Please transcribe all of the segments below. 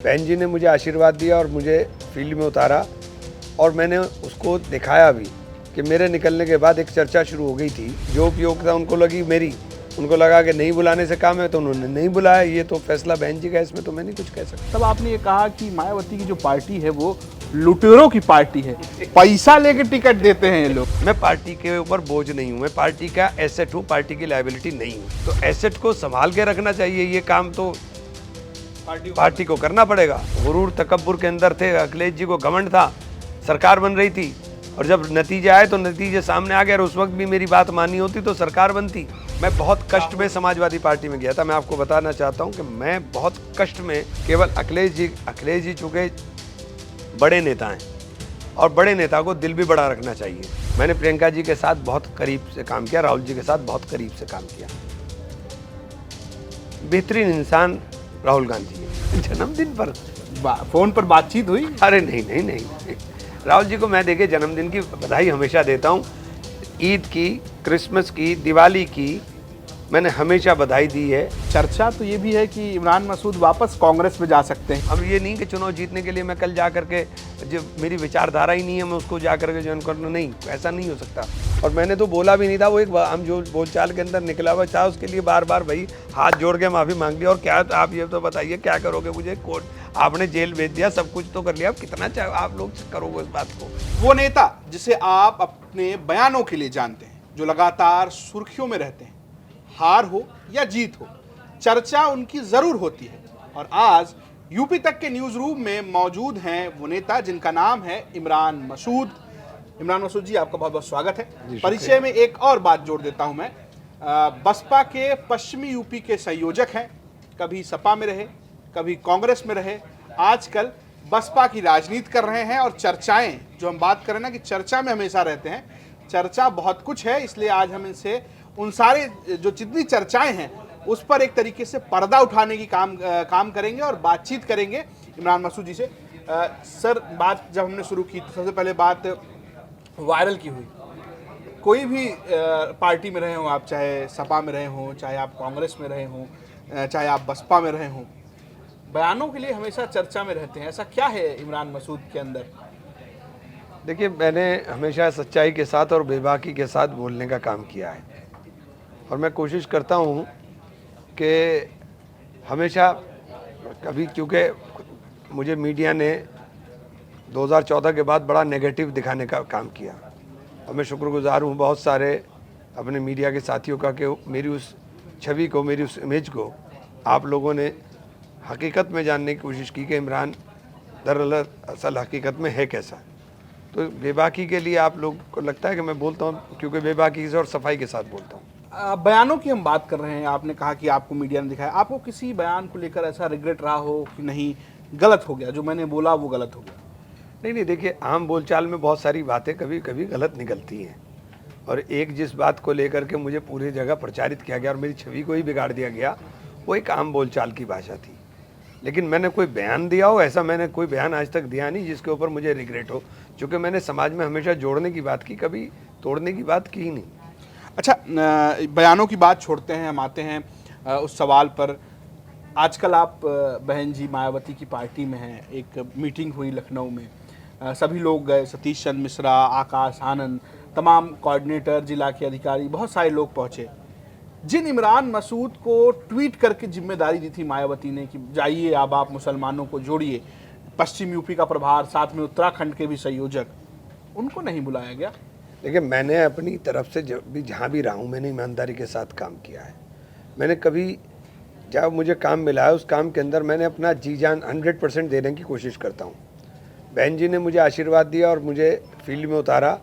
बहन जी ने मुझे आशीर्वाद दिया और मुझे फील्ड में उतारा और मैंने उसको दिखाया भी कि मेरे निकलने के बाद एक चर्चा शुरू हो गई थी। जो उपयोगिता उनको लगी मेरी, उनको लगा कि नहीं बुलाने से काम है तो उन्होंने नहीं बुलाया। ये तो फैसला बहन जी का, इसमें तो मैं नहीं कुछ कह सकता। तब आपने ये कहा कि मायावती की जो पार्टी है वो लुटेरों की पार्टी है, पैसा लेके टिकट देते हैं ये लोग। मैं पार्टी के ऊपर बोझ नहीं हूँ, मैं पार्टी का एसेट हूँ, पार्टी की लायबिलिटी नहीं हूँ। तो एसेट को संभाल के रखना चाहिए, ये काम तो पार्टी को करना पड़ेगा। गुरूर तकब्बुर के अंदर थे, अखिलेश जी को घमंड था, सरकार बन रही थी और जब नतीजे आए तो नतीजे सामने आ गए और उस वक्त भी मेरी बात मानी होती तो सरकार बनती। मैं बहुत कष्ट में समाजवादी पार्टी में गया था। मैं आपको बताना चाहता हूं कि मैं बहुत कष्ट में, केवल अखिलेश जी चूँकि बड़े नेता हैं और बड़े नेता को दिल भी बड़ा रखना चाहिए। मैंने प्रियंका जी के साथ बहुत करीब से काम किया, राहुल जी के साथ बहुत करीब से काम किया। बेहतरीन इंसान राहुल गांधी है। जन्मदिन पर फोन पर बातचीत हुई? अरे नहीं, राहुल जी को मैं देखे जन्मदिन की बधाई हमेशा देता हूँ। ईद की, क्रिसमस की, दिवाली की मैंने हमेशा बधाई दी है। चर्चा तो ये भी है कि इमरान मसूद वापस कांग्रेस में जा सकते हैं। अब ये नहीं कि चुनाव जीतने के लिए मैं कल जा करके, जो मेरी विचारधारा ही नहीं है, मैं उसको जा करके ज्वाइन करना, नहीं, ऐसा नहीं हो सकता। और मैंने तो बोला भी नहीं था, वो एक हम जो बोलचाल के अंदर निकला हुआ था, उसके लिए बार बार भाई हाथ जोड़ के माफ़ी मांग ली। और क्या आप ये तो बताइए क्या करोगे? मुझे कोर्ट, आपने जेल भेज दिया, सब कुछ तो कर लिया, अब कितना चाहे आप लोग करोगे इस बात को? वो नेता जिसे आप अपने बयानों के लिए जानते हैं, जो लगातार सुर्खियों में रहते हैं, हार हो या जीत हो, चर्चा उनकी जरूर होती है। और आज यूपी तक के न्यूज रूम में मौजूद हैं वो नेता जिनका नाम है इमरान मसूद। इमरान मसूद जी, आपका बहुत बहुत स्वागत है। परिचय में एक और बात जोड़ देता हूं मैं, बसपा के पश्चिमी यूपी के संयोजक हैं, कभी सपा में रहे, कभी कांग्रेस में रहे, आजकल बसपा की राजनीति कर रहे हैं। और चर्चाएं, जो हम बात करें ना कि चर्चा में हमेशा रहते हैं, चर्चा बहुत कुछ है, इसलिए आज हम इनसे उन सारे जो जितनी चर्चाएं हैं उस पर एक तरीके से पर्दा उठाने की काम करेंगे और बातचीत करेंगे इमरान मसूद जी से। सर, बात जब हमने शुरू की तो सबसे पहले बात वायरल की हुई। कोई भी पार्टी में रहे हों आप, चाहे सपा में रहे हों, चाहे आप कांग्रेस में रहे हों, चाहे आप बसपा में रहे हों, बयानों के लिए हमेशा चर्चा में रहते हैं। ऐसा क्या है इमरान मसूद के अंदर? देखिए, मैंने हमेशा सच्चाई के साथ और बेबाकी के साथ बोलने का काम किया है और मैं कोशिश करता हूँ कि हमेशा कभी, क्योंकि मुझे मीडिया ने 2014 के बाद बड़ा नेगेटिव दिखाने का काम किया और मैं शुक्रगुजार हूँ बहुत सारे अपने मीडिया के साथियों का कि मेरी उस छवि को, मेरी उस इमेज को आप लोगों ने हकीकत में जानने की कोशिश की कि इमरान दरअसल हकीकत में है कैसा। तो बेबाकी के लिए आप लोग को लगता है कि मैं बोलता हूँ, क्योंकि बेबाकी से और सफाई के साथ बोलता हूँ। बयानों की हम बात कर रहे हैं, आपने कहा कि आपको मीडिया ने दिखाया, आपको किसी बयान को लेकर ऐसा रिग्रेट रहा हो कि नहीं, गलत हो गया, जो मैंने बोला वो गलत हो गया? नहीं, देखिए, आम बोलचाल में बहुत सारी बातें कभी कभी गलत निकलती हैं और एक जिस बात को लेकर के मुझे पूरी जगह प्रचारित किया गया और मेरी छवि को ही बिगाड़ दिया गया, वो एक आम बोलचाल की भाषा थी। लेकिन मैंने कोई बयान दिया हो, ऐसा मैंने कोई बयान आज तक दिया नहीं जिसके ऊपर मुझे रिग्रेट हो, क्योंकि मैंने समाज में हमेशा जोड़ने की बात की, कभी तोड़ने की बात की ही नहीं। अच्छा, बयानों की बात छोड़ते हैं, हम आते हैं उस सवाल पर। आजकल आप बहन जी मायावती की पार्टी में हैं। एक मीटिंग हुई लखनऊ में, सभी लोग गए, सतीश चंद्र मिश्रा, आकाश आनंद, तमाम कोऑर्डिनेटर, जिला के अधिकारी, बहुत सारे लोग पहुंचे। जिन इमरान मसूद को ट्वीट करके जिम्मेदारी दी थी मायावती ने कि जाइए अब आप मुसलमानों को जोड़िए, पश्चिम यूपी का प्रभार, साथ में उत्तराखंड के भी संयोजक, उनको नहीं बुलाया गया। देखिए, मैंने अपनी तरफ से जहाँ भी रहा हूँ, मैंने ईमानदारी के साथ काम किया है। मैंने कभी, जब मुझे काम मिला है उस काम के अंदर मैंने अपना जी जान 100% देने की कोशिश करता हूँ। बहन जी ने मुझे आशीर्वाद दिया और मुझे फील्ड में उतारा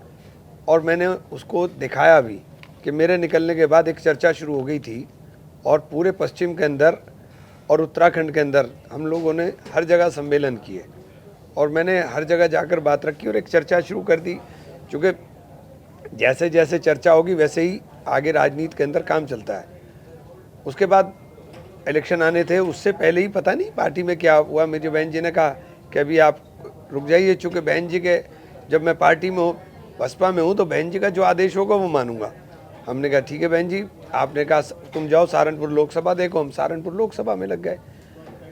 और मैंने उसको दिखाया भी कि मेरे निकलने के बाद एक चर्चा शुरू हो गई थी और पूरे पश्चिम के अंदर और उत्तराखंड के अंदर हम लोगों ने हर जगह सम्मेलन किए और मैंने हर जगह जाकर बात रखी और एक चर्चा शुरू कर दी। चूँकि जैसे जैसे चर्चा होगी वैसे ही आगे राजनीति के अंदर काम चलता है। उसके बाद इलेक्शन आने थे, उससे पहले ही पता नहीं पार्टी में क्या हुआ, मेरी बहन जी ने कहा कि अभी आप रुक जाइए, चूँकि बहन जी के, जब मैं पार्टी में हूँ, बसपा में हूँ, तो बहन जी का जो आदेश होगा वो मानूंगा। हमने कहा ठीक है बहन जी, आपने कहा तुम जाओ सहारनपुर लोकसभा देखो, हम सहारनपुर लोकसभा में लग गए।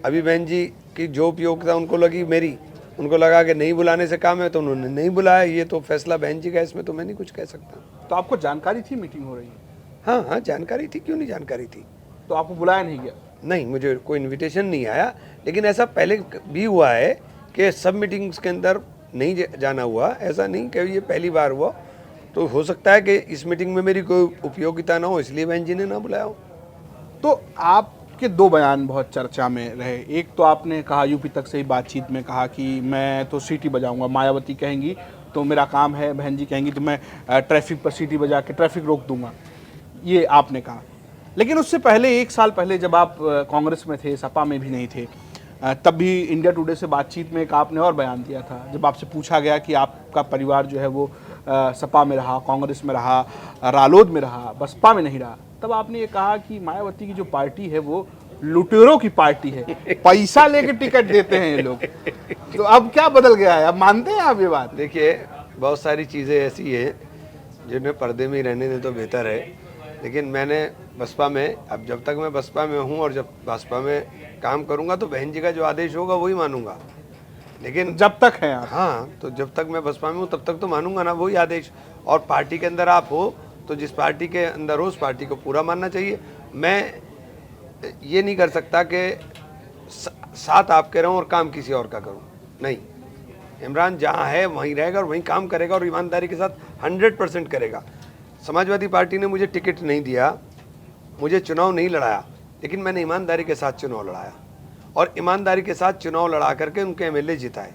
अभी बहन जी की जो उपयोगिता उनको लगी मेरी, उनको लगा कि नहीं बुलाने से काम है तो उन्होंने नहीं बुलाया। ये तो फैसला बहन जी का, इसमें तो मैं नहीं कुछ कह सकता। तो आपको जानकारी थी मीटिंग हो रही है? हाँ हाँ, जानकारी थी, क्यों नहीं जानकारी थी। तो आपको बुलाया नहीं गया? नहीं, मुझे कोई इनविटेशन नहीं आया, लेकिन ऐसा पहले भी हुआ है कि सब मीटिंग्स के अंदर नहीं जाना हुआ। ऐसा नहीं कि ये पहली बार हुआ। तो हो सकता है कि इस मीटिंग में मेरी कोई उपयोगिता ना हो, इसलिए बहन जी ने ना बुलाया हो। तो आपके दो बयान बहुत चर्चा में रहे। एक तो आपने कहा यूपी तक से ही बातचीत में कहा कि मैं तो सीटी बजाऊंगा, मायावती कहेंगी तो मेरा काम है, बहन जी कहेंगी तो मैं ट्रैफिक पर सीटी बजा के ट्रैफिक रोक दूंगा, ये आपने कहा। लेकिन उससे पहले 1 साल पहले जब आप कांग्रेस में थे, सपा में भी नहीं थे, तब भी इंडिया टुडे से बातचीत में एक आपने और बयान दिया था। जब आपसे पूछा गया कि आपका परिवार जो है वो सपा में रहा, कांग्रेस में रहा, रालोद में रहा, बसपा में नहीं रहा, तब आपने ये कहा कि मायावती की जो पार्टी है वो लुटेरों की पार्टी है, पैसा लेके टिकट देते हैं ये लोग। तो अब क्या बदल गया है, अब मानते हैं आप ये बात? देखिए, बहुत सारी चीज़ें ऐसी हैं जिन्हें पर्दे में ही रहने दें तो बेहतर है। लेकिन मैंने बसपा में, अब जब तक मैं बसपा में हूँ और जब बसपा में काम करूँगा तो बहन जी का जो आदेश होगा वही मानूंगा। लेकिन जब तक है आप? हाँ, तो जब तक मैं बसपा में हूँ तब तक तो मानूंगा ना वही आदेश। और पार्टी के अंदर आप हो तो जिस पार्टी के अंदर हो उस पार्टी को पूरा मानना चाहिए। मैं ये नहीं कर सकता कि साथ आपके रहूं और काम किसी और का करूं। नहीं, इमरान जहां है वहीं रहेगा और वहीं काम करेगा और ईमानदारी के साथ 100% करेगा। समाजवादी पार्टी ने मुझे टिकट नहीं दिया, मुझे चुनाव नहीं लड़ाया, लेकिन मैंने ईमानदारी के साथ चुनाव लड़ाया और ईमानदारी के साथ चुनाव लड़ा करके उनके एमएलए जिताए।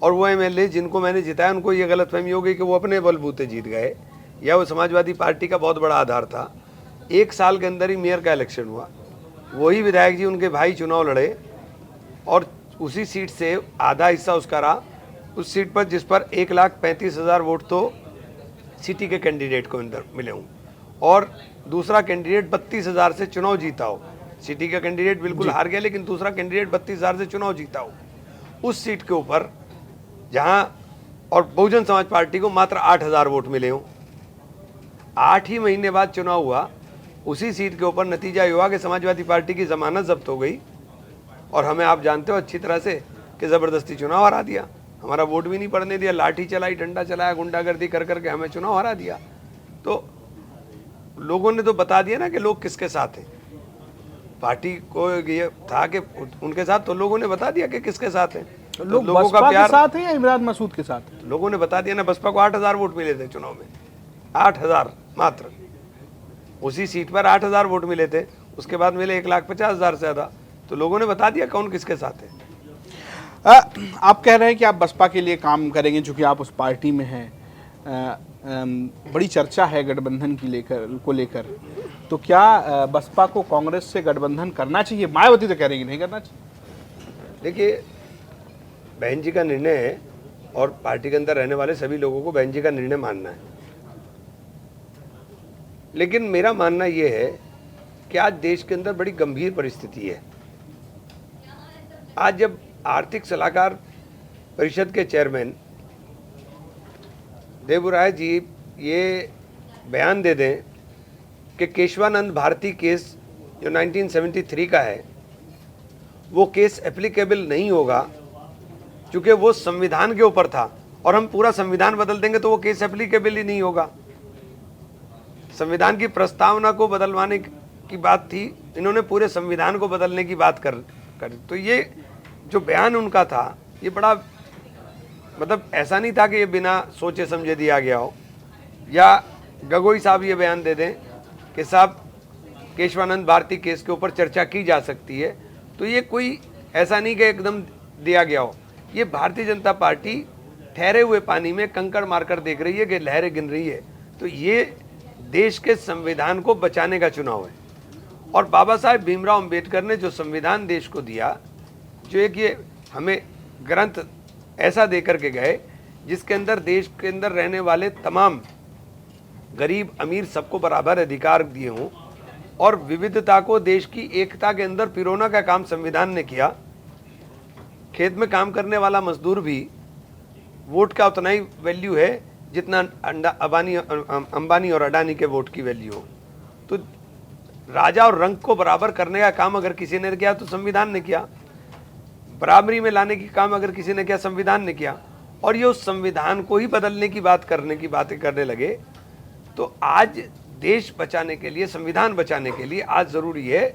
और वो एमएलए जिनको मैंने जिताया उनको ये गलतफहमी हो गई कि वो अपने बलबूते जीत गए या वो समाजवादी पार्टी का बहुत बड़ा आधार था। 1 साल के अंदर ही मेयर का इलेक्शन हुआ, वही विधायक जी उनके भाई चुनाव लड़े और उसी सीट से आधा हिस्सा उसका रहा, उस सीट पर जिस पर 1,35,000 वोट तो सिटी के कैंडिडेट को अंदर मिले हों और दूसरा कैंडिडेट 32,000 से चुनाव जीता हो। सिटी का कैंडिडेट बिल्कुल हार गया, लेकिन दूसरा कैंडिडेट 32,000 से चुनाव जीता हो उस सीट के ऊपर, जहां और बहुजन समाज पार्टी को मात्र 8,000 वोट मिले हों। 8 ही महीने बाद चुनाव हुआ, उसी सीट के ऊपर नतीजा ये हुआ कि समाजवादी पार्टी की जमानत जब्त हो गई और हमें, आप जानते हो अच्छी तरह से, कि ज़बरदस्ती चुनाव हरा दिया। हमारा वोट भी नहीं पड़ने दिया, लाठी चलाई, डंडा चलाया, गुंडागर्दी कर करके हमें चुनाव हरा दिया। तो लोगों ने तो बता दिया ना कि लोग किसके साथ हैं। पार्टी को ये था कि उनके साथ, तो लोगों ने बता दिया कि किसके साथ हैं। तो लोगों का प्यार के साथ है या इमरान मसूद के साथ? तो लोगों ने बता दिया ना। बसपा को 8,000 वोट मिले थे चुनाव में, 8,000 मात्र। उसी सीट पर 8,000 वोट मिले थे, उसके बाद मिले 1,50,000 से ज़्यादा। तो लोगों ने बता दिया कौन किसके साथ है। आप कह रहे हैं कि आप बसपा के लिए काम करेंगे चूंकि आप उस पार्टी में हैं। बड़ी चर्चा है गठबंधन को लेकर, तो क्या बसपा को कांग्रेस से गठबंधन करना चाहिए? मायावती तो कह रही है नहीं करना चाहिए। देखिए, बहन जी का निर्णय है और पार्टी के अंदर रहने वाले सभी लोगों को बहन जी का निर्णय मानना है। लेकिन मेरा मानना ये है कि आज देश के अंदर बड़ी गंभीर परिस्थिति है। आज जब आर्थिक सलाहकार परिषद के चेयरमैन देवराय जी ये बयान दे दें कि केशवानंद भारती केस जो 1973 का है वो केस एप्लीकेबल नहीं होगा क्योंकि वो संविधान के ऊपर था और हम पूरा संविधान बदल देंगे तो वो केस एप्लीकेबल ही नहीं होगा। संविधान की प्रस्तावना को बदलवाने की बात थी, इन्होंने पूरे संविधान को बदलने की बात कर तो ये जो बयान उनका था ये बड़ा, मतलब ऐसा नहीं था कि ये बिना सोचे समझे दिया गया हो, या गगोई साहब ये बयान दे दें कि साहब केशवानंद भारती केस के ऊपर चर्चा की जा सकती है, तो ये कोई ऐसा नहीं कि एकदम दिया गया हो। ये भारतीय जनता पार्टी ठहरे हुए पानी में कंकड़ मारकर देख रही है कि लहरें गिन रही है। तो ये देश के संविधान को बचाने का चुनाव है और बाबा साहेब भीमराव अंबेडकर ने जो संविधान देश को दिया, जो एक ये हमें ग्रंथ ऐसा दे करके गए जिसके अंदर देश के अंदर रहने वाले तमाम गरीब अमीर सबको बराबर अधिकार दिए हों और विविधता को देश की एकता के अंदर पिरोना का काम संविधान ने किया। खेत में काम करने वाला मजदूर भी वोट का उतना ही वैल्यू है जितना अंबानी और अडानी के वोट की वैल्यू हो। तो राजा और रंक को बराबर करने का काम अगर किसी ने किया तो संविधान ने किया। बराबरी में लाने की काम अगर किसी ने किया, संविधान ने किया, और ये उस संविधान को ही बदलने की बातें करने लगे, तो आज देश बचाने के लिए, संविधान बचाने के लिए आज ज़रूरी है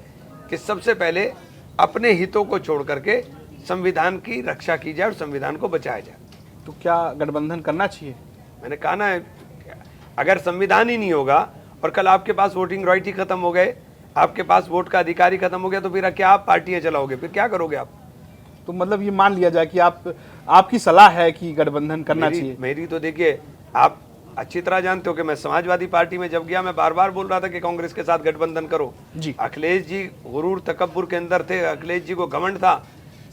कि सबसे पहले अपने हितों को छोड़ करके संविधान की रक्षा की जाए और संविधान को बचाया जाए। तो क्या गठबंधन करना चाहिए? मैंने कहा ना, अगर संविधान ही नहीं होगा और कल आपके पास वोटिंग राइट ही खत्म हो गए, आपके पास वोट का अधिकार ही खत्म हो गया, तो फिर क्या आप पार्टियां चलाओगे? फिर क्या करोगे आप? तो मतलब ये मान लिया जाए कि आपकी सलाह है कि गठबंधन करना चाहिए। मेरी तो देखिए, आप अच्छी तरह जानते हो कि मैं समाजवादी पार्टी में जब गया, मैं बार बार बोल रहा था कि कांग्रेस के साथ गठबंधन करो जी। अखिलेश जी गुरूर तकब्बुर के अंदर थे, अखिलेश जी को घमंड था,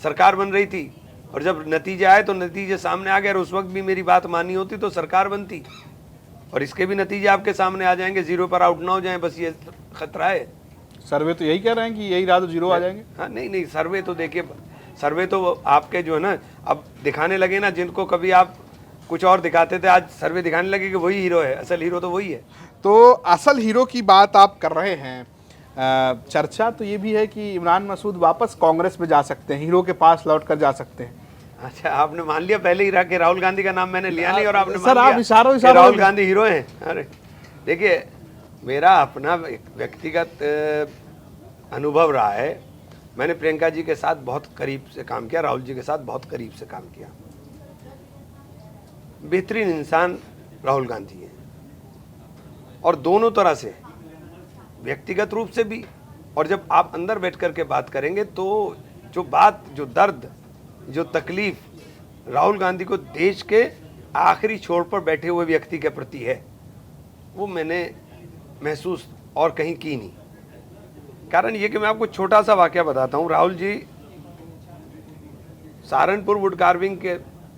सरकार बन रही थी, और जब नतीजे आए तो नतीजे सामने आ गए, और उस वक्त भी मेरी बात मानी होती तो सरकार बनती। और इसके भी नतीजे आपके सामने आ जाएंगे, जीरो पर आउट ना हो जाए, बस ये खतरा है। सर्वे तो यही कह रहे हैं कि यही रहा तो जीरो आ जाएंगे। हाँ, नहीं, सर्वे तो देखिए, सर्वे तो आपके जो है ना, अब दिखाने लगे ना, जिनको कभी आप कुछ और दिखाते थे, आज सर्वे दिखाने लगे कि वही हीरो है, असल हीरो तो वही है। तो असल हीरो की बात आप कर रहे हैं। चर्चा तो ये भी है कि इमरान मसूद वापस कांग्रेस में जा सकते हैं, हीरो के पास लौट कर जा सकते हैं। अच्छा, आपने मान लिया पहले ही रहा कि राहुल गांधी का नाम मैंने लिया नहीं, और आपने सर, मान आप लिया इशारों कि राहुल गांधी हीरो हैं। अरे देखिए, मेरा अपना व्यक्तिगत अनुभव रहा है। मैंने प्रियंका जी के साथ बहुत करीब से काम किया, राहुल जी के साथ बहुत करीब से काम किया। बेहतरीन इंसान राहुल गांधी है, और दोनों तरह से, व्यक्तिगत रूप से भी, और जब आप अंदर बैठ कर के बात करेंगे तो जो बात, जो दर्द, जो तकलीफ राहुल गांधी को देश के आखिरी छोर पर बैठे हुए व्यक्ति के प्रति है, वो मैंने महसूस और कहीं की नहीं। कारण ये कि मैं आपको छोटा सा वाकया बताता हूँ। राहुल जी सहारनपुर वुड कार्विंग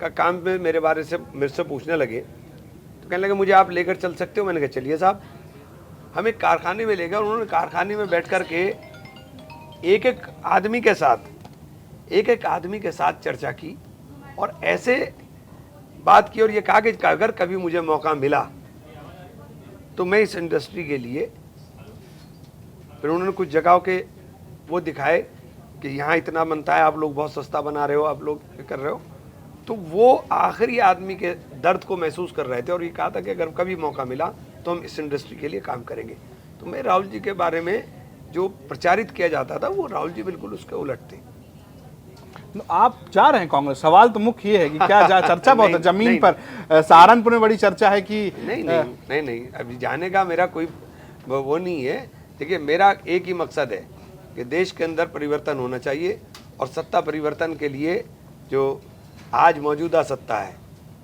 का काम में मेरे से पूछने लगे, तो कहने लगे मुझे आप लेकर चल सकते हो? मैंने कहा चलिए साहब। हम एक कारखाने में ले गए, और उन्होंने कारखाने में बैठ कर के एक एक आदमी के साथ चर्चा की, और ऐसे बात की, और ये कहा कि अगर कभी मुझे मौका मिला तो मैं इस इंडस्ट्री के लिए, फिर उन्होंने कुछ जगहों के वो दिखाए कि यहाँ इतना बनता है, आप लोग बहुत सस्ता बना रहे हो, आप लोग कर रहे हो, तो वो आखिरी आदमी के दर्द को महसूस कर रहे थे, और ये कहा था कि अगर कभी मौका मिला तो हम इस इंडस्ट्री के लिए काम करेंगे। तो मैं राहुल जी के बारे में जो प्रचारित किया जाता था, वो राहुल जी बिल्कुल उसके उलट थे। आप जा रहे हैं कांग्रेस, सवाल तो मुख्य ये है कि क्या चर्चा बहुत है जमीन नहीं, पर, सहारनपुर में बड़ी चर्चा है कि नहीं, अभी जाने का मेरा कोई वो नहीं है। देखिए, मेरा एक ही मकसद है कि देश के अंदर परिवर्तन होना चाहिए, और सत्ता परिवर्तन के लिए जो आज मौजूदा सत्ता है,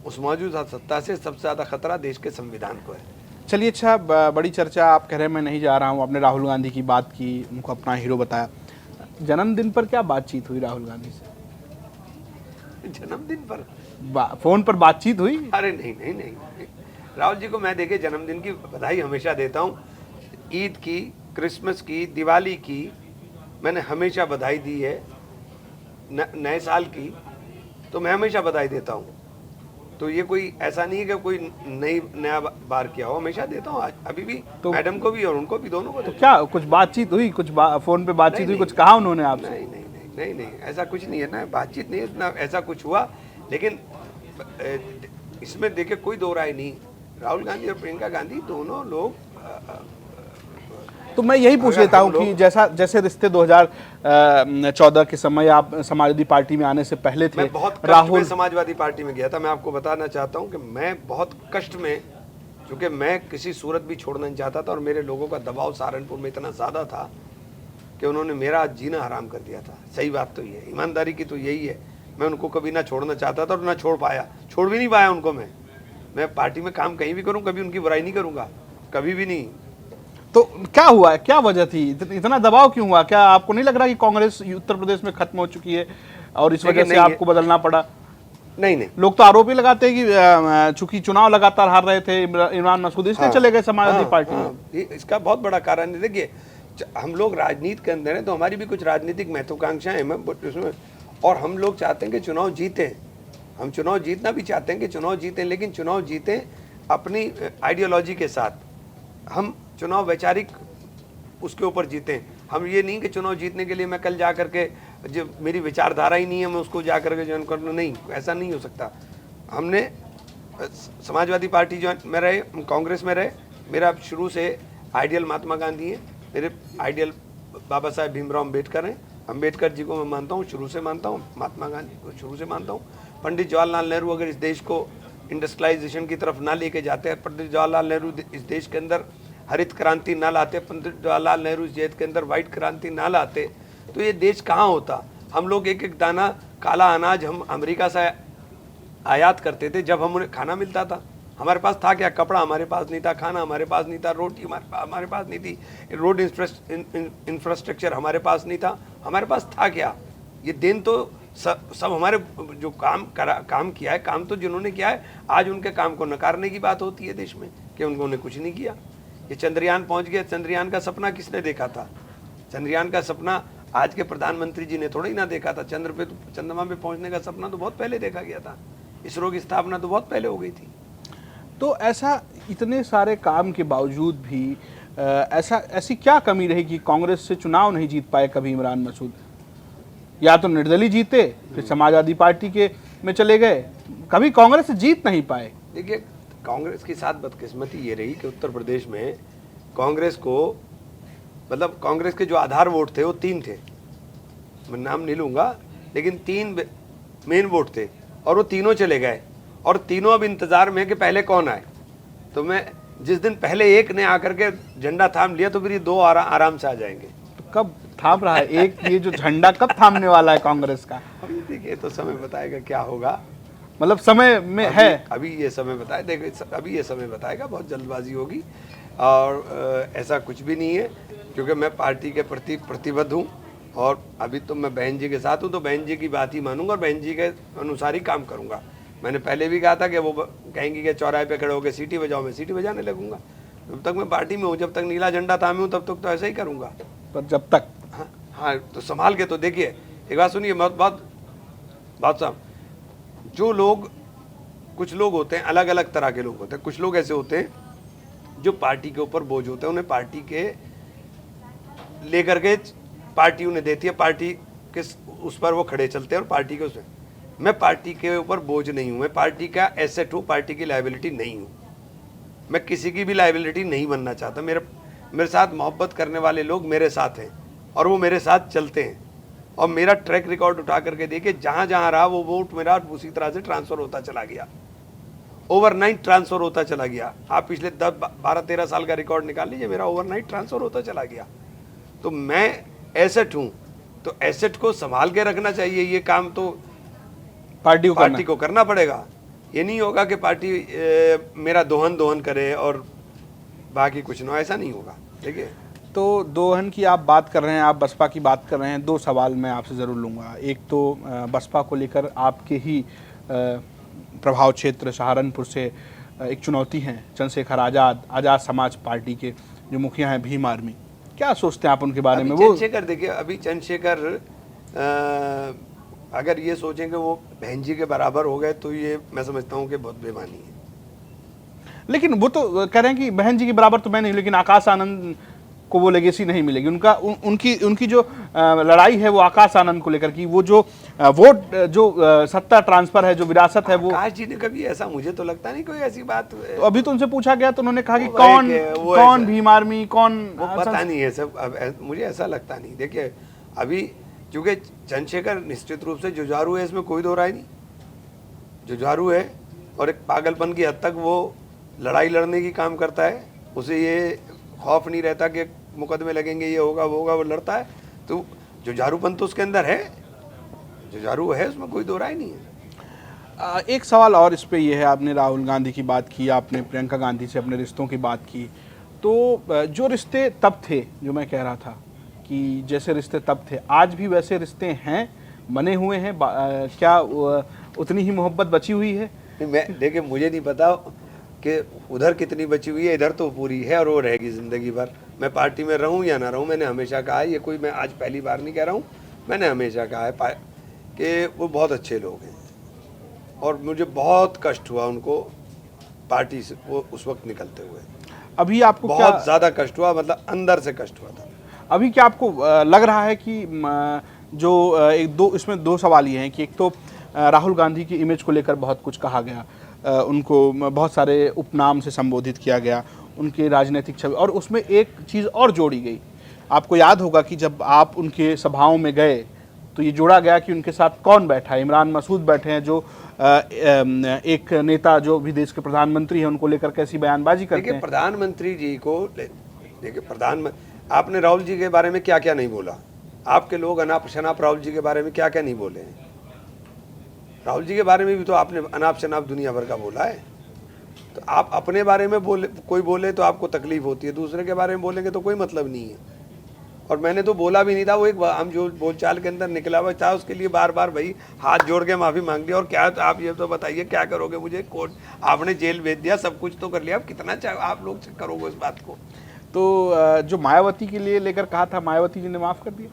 उस मौजूदा सत्ता से सबसे ज़्यादा खतरा देश के संविधान को है। चलिए, अच्छा, बड़ी चर्चा, आप कह रहे हैं मैं नहीं जा रहा हूँ, आपने राहुल गांधी की बात की, उनको अपना हीरो बताया। जन्मदिन पर क्या बातचीत हुई राहुल गांधी से? जन्मदिन पर फोन पर बातचीत हुई? अरे नहीं, राहुल जी को मैं देखिए जन्मदिन की बधाई हमेशा देता हूँ। ईद की, क्रिसमस की, दिवाली की मैंने हमेशा बधाई दी है, नए साल की तो मैं हमेशा बधाई देता हूँ। तो ये कोई ऐसा नहीं है कि कोई नया बार किया हो, हमेशा देता हूँ। आज अभी भी तो मैडम को भी और उनको भी, दोनों को। तो क्या कुछ बातचीत हुई, कुछ फोन पे बातचीत हुई, कुछ कहा उन्होंने आपसे? नहीं, ऐसा कुछ नहीं है ना, बातचीत नहीं है, इतना ऐसा कुछ हुआ। लेकिन इसमें देखिए कोई दो राय नहीं, राहुल गांधी और प्रियंका गांधी दोनों लोग। तो मैं यही पूछ लेता हूँ कि जैसे रिश्ते 2014 के समय आप समाजवादी पार्टी में आने से पहले थे, मैं बहुत कष्ट में समाजवादी पार्टी में गया था। मैं आपको बताना चाहता हूँ कि मैं बहुत कष्ट में, क्योंकि मैं किसी सूरत भी छोड़ना नहीं चाहता था, और मेरे लोगों का दबाव सहारनपुर में इतना ज़्यादा था कि उन्होंने मेरा जीना हराम कर दिया था। सही बात तो ये है, ईमानदारी की तो यही है। मैं उनको कभी ना छोड़ना चाहता था और ना छोड़ भी नहीं पाया उनको। मैं पार्टी में काम कहीं भी करूँ, कभी उनकी बुराई नहीं करूँगा, कभी भी नहीं। तो क्या हुआ, क्या वजह थी, इतना दबाव क्यों हुआ? क्या आपको नहीं लग रहा कि कांग्रेस उत्तर प्रदेश में खत्म हो चुकी है और इस वजह से आपको बदलना पड़ा? नहीं, लोग तो आरोप ही लगाते हैं कि चूंकि चुनाव लगातार हार रहे थे इमरान मसूद, इसलिए चले गए समाजवादी पार्टी में। इसका बहुत बड़ा कारण है। देखिए, हम लोग राजनीति के अंदर हैं, तो हमारी भी कुछ राजनीतिक महत्वाकांक्षाएं हैं उसमें, और हम लोग चाहते हैं कि चुनाव जीतें। हम चुनाव जीतना भी चाहते हैं कि चुनाव जीतें, लेकिन चुनाव जीतें अपनी आइडियोलॉजी के साथ। हम चुनाव वैचारिक उसके ऊपर जीतें। हम ये नहीं कि चुनाव जीतने के लिए मैं कल जा करके जो मेरी विचारधारा ही नहीं है मैं उसको जा करके ज्वाइन कर लूँ, नहीं, ऐसा नहीं हो सकता। हमने समाजवादी पार्टी ज्वाइन में रहे, हम कांग्रेस में रहे, मेरा शुरू से आइडियल महात्मा गांधी है, मेरे आइडियल बाबा साहेब भीमराव अम्बेडकर हैं। अम्बेडकर जी को मैं मानता हूँ, शुरू से मानता हूँ, महात्मा गांधी को शुरू से मानता हूँ। पंडित जवाहरलाल नेहरू अगर इस देश को इंडस्ट्रियलाइजेशन की तरफ ना लेके जाते, पंडित जवाहरलाल नेहरू इस देश के अंदर हरित क्रांति ना लाते, पंडित जवाहरलाल नेहरू इस देश के अंदर वाइट क्रांति ना लाते, तो ये देश कहाँ होता। हम लोग एक एक दाना काला अनाज हम अमेरिका से आयात करते थे जब हम उन्हें खाना मिलता था। हमारे पास था क्या? कपड़ा हमारे पास नहीं था, खाना हमारे पास नहीं था, रोटी हमारे पास नहीं थी, रोड इंफ्रास्ट्रक्चर हमारे पास नहीं था, हमारे पास था क्या? ये दिन तो सब हमारे जो काम किया है, काम तो जिन्होंने किया है, आज उनके काम को नकारने की बात होती है देश में कि उन्होंने कुछ नहीं किया। ये चंद्रयान पहुंच गया, चंद्रयान का सपना किसने देखा था? चंद्रयान का सपना आज के प्रधानमंत्री जी ने थोड़ा ही ना देखा था। चंद्रमा पे पहुंचने का सपना तो बहुत पहले देखा गया था, इसरो की स्थापना तो बहुत पहले हो गई थी। तो ऐसा इतने सारे काम के बावजूद भी ऐसी क्या कमी रही कि कांग्रेस से चुनाव नहीं जीत पाए कभी इमरान मसूद? या तो निर्दलीय जीते, फिर समाजवादी पार्टी के में चले गए, कभी कांग्रेस से जीत नहीं पाए। देखिए, कांग्रेस की साथ बदकिस्मती ये रही कि उत्तर प्रदेश में कांग्रेस को, मतलब कांग्रेस के जो आधार वोट थे वो 3 थे, मैं नाम नहीं लूँगा, लेकिन 3 मेन वोट थे और वो तीनों चले गए और तीनों अब इंतजार में कि पहले कौन आए। तो मैं जिस दिन पहले एक ने आकर के झंडा थाम लिया तो फिर ये 2 आराम से आ जाएंगे। तो कब थाम रहा है एक ये जो झंडा, कब थामने वाला है कांग्रेस का? अभी देखिए, तो समय बताएगा क्या होगा। मतलब समय में है, अभी ये समय बताए, देखो अभी ये समय बताएगा, बहुत जल्दबाजी होगी और ऐसा कुछ भी नहीं है, क्योंकि मैं पार्टी के प्रति प्रतिबद्ध हूँ और अभी तो मैं बहन जी के साथ हूँ, तो बहन जी की बात ही मानूंगा और बहन जी के अनुसार ही काम करूँगा। मैंने पहले भी कहा था कि वो कहेंगी कि चौराहे पे खड़े होकर सीटी बजाओ, मैं सीटी बजाने लगूंगा। जब तक मैं पार्टी में हूँ, जब तक नीला झंडा थामे हूँ, तब तक तो ऐसा ही करूँगा। पर जब तक हाँ, तो संभाल के। तो देखिए, एक बात सुनिए, बात साहब, जो लोग, कुछ लोग होते हैं, अलग अलग तरह के लोग होते हैं। कुछ लोग ऐसे होते हैं जो पार्टी के ऊपर बोझ होते हैं, उन्हें पार्टी के लेकर के पार्टी उन्हें देती है, पार्टी के उस पर वो खड़े चलते हैं और पार्टी के उसमें। मैं पार्टी के ऊपर बोझ नहीं हूँ, मैं पार्टी का एसेट हूँ, पार्टी की लायबिलिटी नहीं हूँ। मैं किसी की भी लायबिलिटी नहीं बनना चाहता। मेरे साथ मोहब्बत करने वाले लोग मेरे साथ हैं और वो मेरे साथ चलते हैं और मेरा ट्रैक रिकॉर्ड उठा करके देखिए, जहाँ जहाँ रहा वो वोट मेरा उसी तरह से ट्रांसफ़र होता चला गया, ओवरनाइट ट्रांसफ़र होता चला गया। आप पिछले 10-12-13 साल का रिकॉर्ड निकाल लीजिए, मेरा ओवरनाइट ट्रांसफ़र होता चला गया। तो मैं एसेट हूँ, तो एसेट को संभाल के रखना चाहिए। ये काम तो पार्टी को करना पड़ेगा। ये नहीं होगा कि पार्टी मेरा दोहन करे और बाकी कुछ ना, ऐसा नहीं होगा। देखिए, तो दोहन की आप बात कर रहे हैं, आप बसपा की बात कर रहे हैं, 2 सवाल मैं आपसे ज़रूर लूँगा। एक तो बसपा को लेकर आपके ही प्रभाव क्षेत्र सहारनपुर से एक चुनौती हैं चंद्रशेखर आज़ाद समाज पार्टी के जो मुखिया हैं भीम आर्मी, क्या सोचते हैं आप उनके बारे में? वो चंद्रशेखर, देखिए अभी चंद्रशेखर अगर ये सोचें कि वो बहन जी के बराबर हो गए तो ये मैं समझता हूँ कि बहुत बेमानी है। लेकिन वो तो कह रहे हैं कि बहन जी के बराबर तो मैं नहीं, लेकिन आकाश आनंद को वो लेगेसी नहीं मिलेगी। उनकी जो लड़ाई है वो आकाश आनंद को लेकर की, वो जो वोट जो सत्ता ट्रांसफर है, जो विरासत है, वो आकाश जी ने कभी ऐसा, मुझे तो लगता नहीं कोई ऐसी बात। तो अभी तो उनसे पूछा गया तो उन्होंने कहा कि कौन भीम आर्मी, कौन, वो पता नहीं है सब। अब मुझे ऐसा लगता नहीं। देखिए, अभी चूंकि चंद्रशेखर निश्चित रूप से जुझारू है, इसमें कोई दो राय नहीं, जुझारू है और एक पागलपन की हद तक वो लड़ाई लड़ने की काम करता है। उसे ये खौफ नहीं रहता कि मुकदमे लगेंगे, ये होगा वो होगा, वो लड़ता है। तो जुझारूपन तो उसके अंदर है, जुझारू है, उसमें कोई दो राय नहीं है। एक सवाल और इस पे ये है, आपने राहुल गांधी की बात की, आपने प्रियंका गांधी से अपने रिश्तों की बात की, तो जो रिश्ते तब थे, जो मैं कह रहा था कि जैसे रिश्ते तब थे, आज भी वैसे रिश्ते हैं, बने हुए हैं? क्या उतनी ही मोहब्बत बची हुई है? मैं देखिए, मुझे नहीं पता कि उधर कितनी बची हुई है, इधर तो पूरी है और वो रहेगी ज़िंदगी भर। मैं पार्टी में रहूं या ना रहूं, मैंने हमेशा कहा है, ये कोई मैं आज पहली बार नहीं कह रहा हूं, मैंने हमेशा कहा है कि वो बहुत अच्छे लोग हैं और मुझे बहुत कष्ट हुआ उनको पार्टी से वो उस वक्त निकलते हुए। अभी आपको बहुत ज़्यादा कष्ट हुआ, मतलब अंदर से कष्ट हुआ था। अभी क्या आपको लग रहा है कि जो एक दो इसमें दो सवाल ये हैं कि एक तो राहुल गांधी की इमेज को लेकर बहुत कुछ कहा गया, उनको बहुत सारे उपनाम से संबोधित किया गया, उनकी राजनीतिक छवि, और उसमें एक चीज़ और जोड़ी गई। आपको याद होगा कि जब आप उनके सभाओं में गए तो ये जोड़ा गया कि उनके साथ कौन बैठा है। इमरान मसूद बैठे हैं, जो एक नेता जो भी देश के प्रधानमंत्री हैं, उनको लेकर कैसी बयानबाजी करते देखिए हैं। प्रधानमंत्री जी को देखिए आपने राहुल जी के बारे में क्या क्या नहीं बोला, आपके लोग अनाप शनाप राहुल जी के बारे में क्या क्या नहीं बोले हैं। राहुल जी के बारे में भी तो आपने अनाप शनाप दुनिया भर का बोला है। तो आप अपने बारे में कोई बोले तो आपको तकलीफ होती है, दूसरे के बारे में बोलेंगे तो कोई मतलब नहीं है। और मैंने तो बोला भी नहीं था, वो एक हम जो बोलचाल के अंदर निकला हुआ था, उसके लिए बार बार भाई हाथ जोड़ के माफ़ी मांग ली। और क्या तो आप ये तो बताइए क्या करोगे, मुझे कोर्ट आपने जेल भेज दिया, सब कुछ तो कर लिया, अब कितना आप लोग करोगे इस बात को। तो जो मायावती के लिए लेकर कहा था, मायावती जी ने माफ़ कर दिया।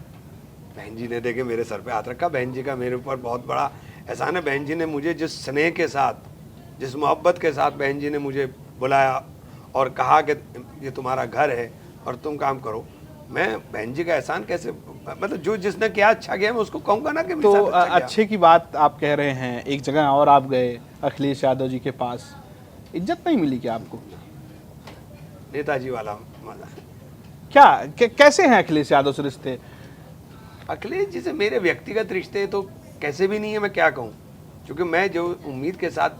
बहन जी ने देखे मेरे सर पे हाथ रखा, बहन जी का मेरे ऊपर बहुत बड़ा एहसान है। बहन जी ने मुझे जिस स्नेह के साथ, जिस मोहब्बत के साथ बहन जी ने मुझे बुलाया और कहा कि ये तुम्हारा घर है और तुम काम करो, मैं बहन जी का एहसान कैसे, मतलब जो जिसने किया अच्छा किया, मैं उसको कहूँगा ना कि मेरे तो साथ अच्छा किया। अच्छे की बात आप कह रहे हैं, एक जगह और आप गए अखिलेश यादव जी के पास, इज्जत नहीं मिली क्या आपको? नेताजी वाला मजा। क्या कैसे हैं अखिलेश यादव से रिश्ते? अखिलेश जी से मेरे व्यक्तिगत रिश्ते तो कैसे भी नहीं है, मैं क्या कहूँ, क्योंकि मैं जो उम्मीद के साथ,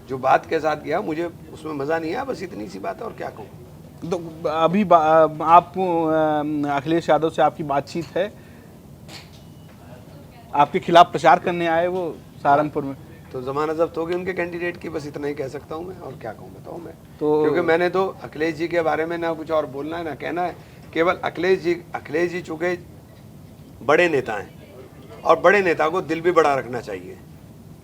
जो बात के साथ गया, मुझे उसमें मज़ा नहीं आया, बस इतनी सी बात है, और क्या कहूँ। तो अभी आप अखिलेश यादव से आपकी बातचीत है? आपके खिलाफ प्रचार करने आए वो सहारनपुर में? तो जमानत जब्त होगी उनके कैंडिडेट की, बस इतना ही कह सकता हूँ मैं, और क्या कहूँ बताओ मैं। तो क्योंकि मैंने तो अखिलेश जी के बारे में ना कुछ और बोलना है ना कहना है, केवल अखिलेश जी चूँकि बड़े नेता हैं, और बड़े नेता को दिल भी बड़ा रखना चाहिए।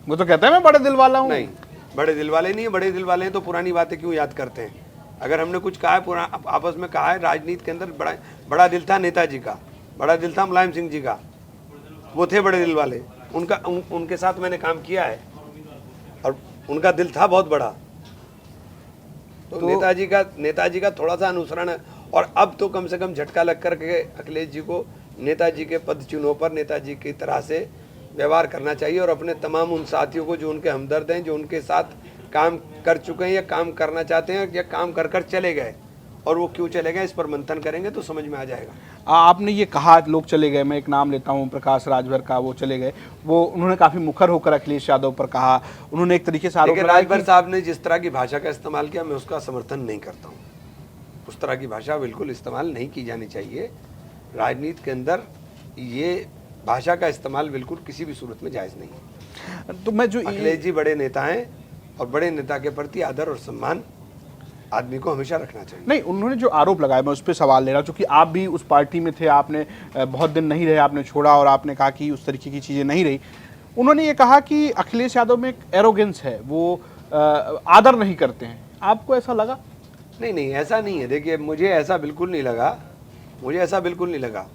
वो तो कहता है मैं बड़े दिल वाला हूँ। नहीं, बड़े दिल वाले नहीं है, बड़े दिल वाले हैं तो पुरानी बातें क्यों याद करते हैं। अगर हमने कुछ कहा है आपस में कहा है, राजनीति के अंदर बड़ा दिल था नेताजी का, बड़ा दिल था मुलायम सिंह जी का, वो थे बड़े दिल वाले। उनके साथ मैंने काम किया है और उनका दिल था बहुत बड़ा। तो नेताजी का थोड़ा सा अनुसरण है, और अब तो कम से कम झटका लग कर के अखिलेश जी को नेताजी के पद चिन्हों पर नेताजी की तरह से व्यवहार करना चाहिए, और अपने तमाम उन साथियों को जो उनके हमदर्द हैं, जो उनके साथ काम कर चुके हैं या काम करना चाहते हैं या काम कर कर चले गए, और वो क्यों चले गए इस पर मंथन करेंगे तो समझ में आ जाएगा। आपने ये कहा लोग चले गए, मैं एक नाम लेता हूँ प्रकाश राजभर का, वो चले गए, वो उन्होंने काफ़ी मुखर होकर अखिलेश यादव पर कहा, उन्होंने एक तरीके से आरोप लगाया। राजभर साहब ने जिस तरह की भाषा का इस्तेमाल किया, मैं उसका समर्थन नहीं करता हूँ। उस तरह की भाषा बिल्कुल इस्तेमाल नहीं की जानी चाहिए। राजनीति के अंदर ये भाषा का इस्तेमाल बिल्कुल किसी भी सूरत में जायज़ नहीं है। तो मैं जो अखिलेश जी बड़े नेता हैं, और बड़े नेता के प्रति आदर और सम्मान आदमी को हमेशा रखना चाहिए। नहीं, उन्होंने जो आरोप लगाया, मैं उस पर सवाल ले रहा हूँ, क्योंकि आप भी उस पार्टी में थे, आपने बहुत दिन नहीं रहे, आपने छोड़ा, और आपने कहा कि उस तरीके की चीज़ें नहीं रही। उन्होंने ये कहा कि अखिलेश यादव में एक एरोगेंस है, वो आदर नहीं करते हैं। आपको ऐसा लगा? नहीं, ऐसा नहीं है। देखिए, मुझे ऐसा बिल्कुल नहीं लगा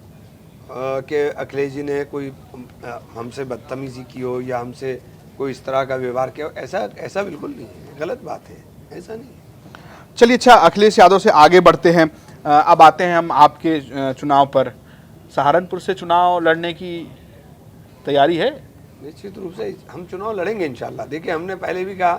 कि अखिलेश जी ने कोई हमसे बदतमीजी की हो या हमसे कोई इस तरह का व्यवहार किया हो, ऐसा बिल्कुल नहीं है, गलत बात है, ऐसा नहीं। चलिए, अच्छा, अखिलेश यादव से आगे बढ़ते हैं। अब आते हैं हम आपके चुनाव पर। सहारनपुर से चुनाव लड़ने की तैयारी है? निश्चित रूप से हम चुनाव लड़ेंगे इंशाल्लाह। देखिए, हमने पहले भी कहा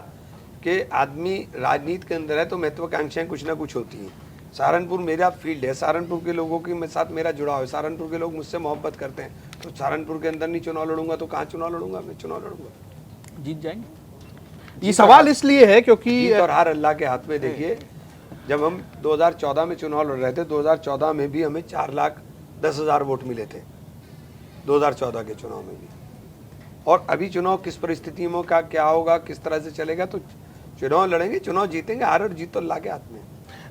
कि आदमी राजनीति के अंदर है तो महत्वाकांक्षाएं कुछ ना कुछ होती हैं। सहारनपुर मेरा फील्ड है, सहारनपुर के लोगों के साथ मेरा जुड़ाव है, सहारनपुर के लोग मुझसे मोहब्बत करते हैं, तो सहारनपुर के अंदर नहीं चुनाव लड़ूंगा तो कहाँ चुनाव लड़ूंगा? मैं चुनाव लड़ूंगा। जीत जाएंगे? ये सवाल इसलिए है क्योंकि जीत और हार अल्लाह के हाथ में। देखिए, जब हम 2014 में चुनाव लड़ रहे थे, 2014 में भी हमें 4,10,000 वोट मिले थे, 2014 के चुनाव में भी। और अभी चुनाव किस परिस्थितियों का क्या होगा, किस तरह से चलेगा, तो चुनाव लड़ेंगे, चुनाव जीतेंगे। हार और जीत तो अल्लाह के हाथ में।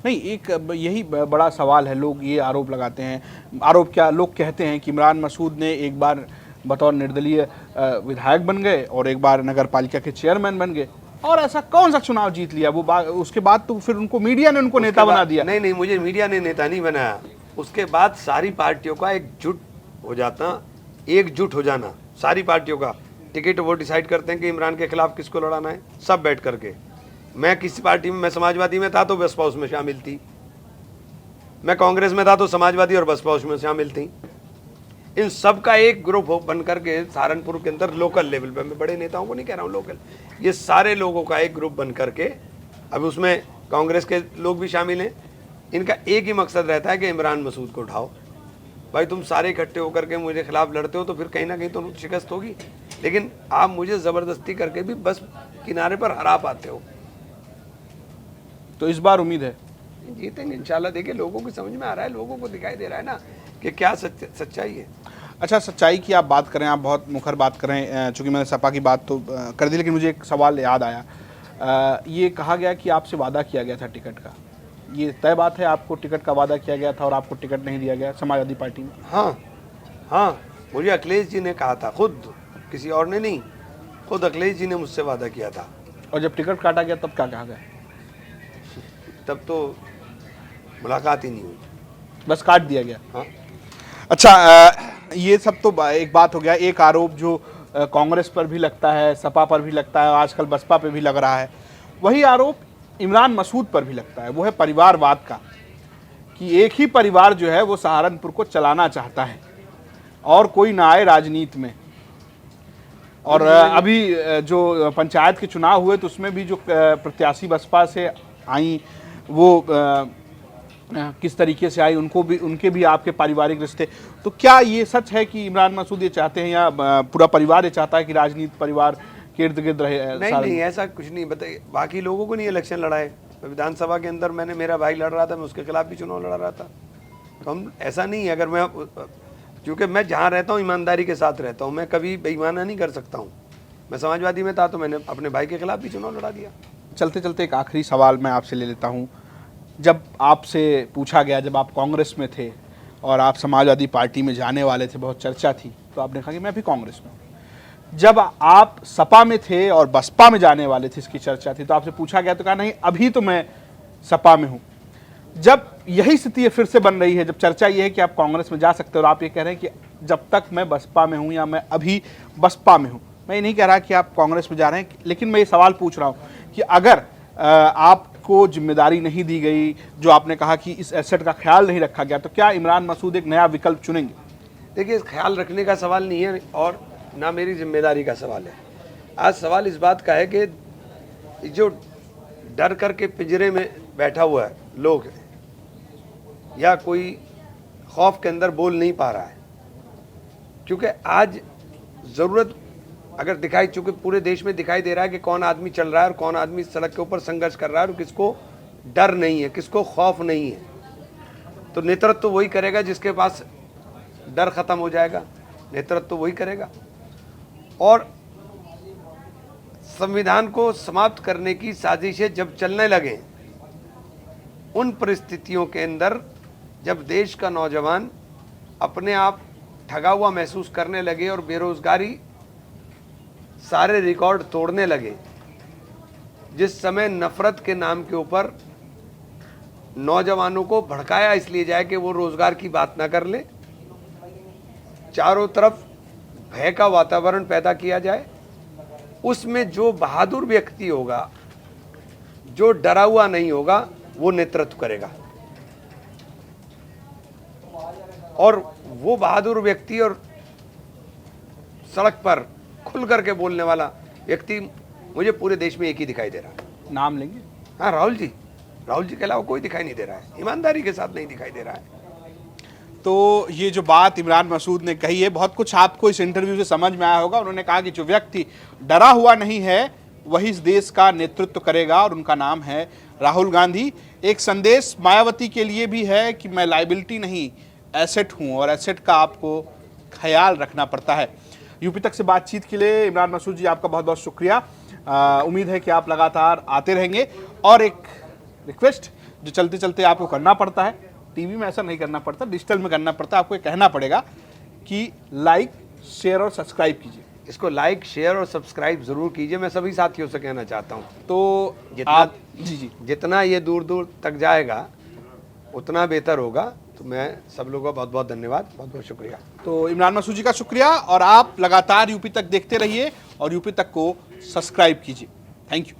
नहीं, एक यही बड़ा सवाल है। लोग ये आरोप लगाते हैं, आरोप क्या, लोग कहते हैं कि इमरान मसूद ने एक बार बतौर निर्दलीय विधायक बन गए और एक बार नगर पालिका के चेयरमैन बन गए, और ऐसा कौन सा चुनाव जीत लिया वो? उसके बाद तो फिर उनको मीडिया ने उनको नेता बना दिया। नहीं, मुझे मीडिया ने नेता नहीं बनाया। उसके बाद सारी पार्टियों का एकजुट हो जाना, सारी पार्टियों का टिकट वो डिसाइड करते हैं कि इमरान के खिलाफ किसको लड़ाना है, सब बैठ करके। मैं किसी पार्टी में, मैं समाजवादी में था तो बसपा उसमें शामिल थी, मैं कांग्रेस में था तो समाजवादी और बसपा उसमें शामिल थी। इन सब का एक ग्रुप हो बन करके सहारनपुर के अंदर लोकल लेवल पे, मैं बड़े नेताओं को नहीं कह रहा हूँ, लोकल, ये सारे लोगों का एक ग्रुप बन करके, अब उसमें कांग्रेस के लोग भी शामिल हैं, इनका एक ही मकसद रहता है कि इमरान मसूद को उठाओ। भाई तुम सारे इकट्ठे होकर के मुझे खिलाफ लड़ते हो तो फिर कहीं ना कहीं तो शिकस्त होगी, लेकिन आप मुझे ज़बरदस्ती करके भी बस किनारे पर हरा पाते हो। तो इस बार उम्मीद है जीतेंगे इंशाल्लाह। देखिए लोगों को समझ में आ रहा है, लोगों को दिखाई दे रहा है ना कि क्या सच्चाई है। अच्छा, सच्चाई की आप बात करें, आप बहुत मुखर बात करें, चूँकि मैंने सपा की बात तो कर दी, लेकिन मुझे एक सवाल याद आया। ये कहा गया कि आपसे वादा किया गया था टिकट का, ये तय बात है आपको टिकट का वादा किया गया था और आपको टिकट नहीं दिया गया समाजवादी पार्टी में? हाँ, मुझे अखिलेश जी ने कहा था, खुद, किसी और ने नहीं, खुद अखिलेश जी ने मुझसे वादा किया था। और जब टिकट काटा गया तब क्या कहा गया? तब तो मुलाकात ही नहीं हुई, बस काट दिया गया। हाँ। अच्छा, ये सब तो एक बात हो गया। एक आरोप जो कांग्रेस पर भी लगता है, सपा पर भी लगता है, आजकल बसपा पे भी लग रहा है, वही आरोप इमरान मसूद पर भी लगता है, वो है परिवारवाद का, कि एक ही परिवार जो है वो सहारनपुर को चलाना चाहता है और कोई ना आए राजनीति में। और अभी जो पंचायत के चुनाव हुए तो उसमें भी जो प्रत्याशी बसपा से आई वो किस तरीके से आई, उनके भी आपके पारिवारिक रिश्ते, तो क्या ये सच है कि इमरान मसूद ये चाहते हैं या पूरा परिवार ये चाहता है कि राजनीति परिवार के इर्द गिर्द रहे? नहीं, ऐसा कुछ नहीं। बताइए, बाकी लोगों को नहीं इलेक्शन लड़ाए, विधानसभा के अंदर मेरा भाई लड़ रहा था, मैं उसके खिलाफ भी चुनाव लड़ा रहा था। तो हम, ऐसा नहीं है, अगर मैं, क्योंकि मैं जहाँ रहता हूँ ईमानदारी के साथ रहता हूँ, मैं कभी बेईमाना नहीं कर सकता हूँ। मैं समाजवादी में था तो मैंने अपने भाई के खिलाफ भी चुनाव लड़ा दिया। चलते चलते एक आखिरी सवाल मैं आपसे ले लेता हूँ। जब आपसे पूछा गया, जब आप कांग्रेस में थे और आप समाजवादी पार्टी में जाने वाले थे, बहुत चर्चा थी, तो आपने कहा कि मैं भी कांग्रेस में हूँ। जब आप सपा में थे और बसपा में जाने वाले थे, इसकी चर्चा थी, तो आपसे पूछा गया तो कहा नहीं अभी तो मैं सपा में हूँ। जब यही स्थिति फिर से बन रही है, जब चर्चा ये है कि आप कांग्रेस में जा सकते हो और आप ये कह रहे हैं कि जब तक मैं बसपा में हूँ या मैं अभी बसपा में हूँ, मैं ये नहीं कह रहा कि आप कांग्रेस में जा रहे हैं, लेकिन मैं ये सवाल पूछ रहा हूँ कि अगर आपको जिम्मेदारी नहीं दी गई, जो आपने कहा कि इस एसेट का ख्याल नहीं रखा गया, तो क्या इमरान मसूद एक नया विकल्प चुनेंगे? देखिए, ख्याल रखने का सवाल नहीं है और ना मेरी जिम्मेदारी का सवाल है। आज सवाल इस बात का है कि जो डर करके पिंजरे में बैठा हुआ है लोग, या कोई खौफ के अंदर बोल नहीं पा रहा है, क्योंकि आज ज़रूरत अगर दिखाई, चूँकि पूरे देश में दिखाई दे रहा है कि कौन आदमी चल रहा है और कौन आदमी सड़क के ऊपर संघर्ष कर रहा है और किसको डर नहीं है, किसको खौफ नहीं है, तो नेतृत्व तो वही करेगा जिसके पास डर ख़त्म हो जाएगा, नेतृत्व तो वही करेगा। और संविधान को समाप्त करने की साजिशें जब चलने लगे, उन परिस्थितियों के अंदर जब देश का नौजवान अपने आप ठगा हुआ महसूस करने लगे और बेरोजगारी सारे रिकॉर्ड तोड़ने लगे, जिस समय नफरत के नाम के ऊपर नौजवानों को भड़काया इसलिए जाए कि वो रोजगार की बात ना कर ले, चारों तरफ भय का वातावरण पैदा किया जाए, उसमें जो बहादुर व्यक्ति होगा, जो डरा हुआ नहीं होगा, वो नेतृत्व करेगा। और वो बहादुर व्यक्ति और सड़क पर खुल करके बोलने वाला व्यक्ति मुझे पूरे देश में एक ही दिखाई दे रहा है। नाम लेंगे? हाँ, राहुल जी के अलावा कोई दिखाई नहीं दे रहा है, ईमानदारी के साथ नहीं दिखाई दे रहा है। तो ये जो बात इमरान मसूद ने कही है, बहुत कुछ आपको इस इंटरव्यू से समझ में आया होगा। उन्होंने कहा कि जो व्यक्ति डरा हुआ नहीं है वही इस देश का नेतृत्व करेगा और उनका नाम है राहुल गांधी। एक संदेश मायावती के लिए भी है कि मैं लाइबिलिटी नहीं एसेट हूँ और एसेट का आपको ख्याल रखना पड़ता है। यूपी तक से बातचीत के लिए इमरान मसूद जी आपका बहुत बहुत शुक्रिया। उम्मीद है कि आप लगातार आते रहेंगे। और एक रिक्वेस्ट जो चलते चलते आपको करना पड़ता है, टीवी में ऐसा नहीं करना पड़ता, डिजिटल में करना पड़ता है, आपको ये कहना पड़ेगा कि लाइक शेयर और सब्सक्राइब कीजिए। इसको लाइक शेयर और सब्सक्राइब जरूर कीजिए, मैं सभी साथियों से कहना चाहता हूँ। तो जितना ये दूर दूर तक जाएगा उतना बेहतर होगा। तो मैं सब लोगों का बहुत बहुत धन्यवाद, बहुत बहुत शुक्रिया। तो इमरान मसूद जी का शुक्रिया और आप लगातार यूपी तक देखते रहिए और यूपी तक को सब्सक्राइब कीजिए। Thank you.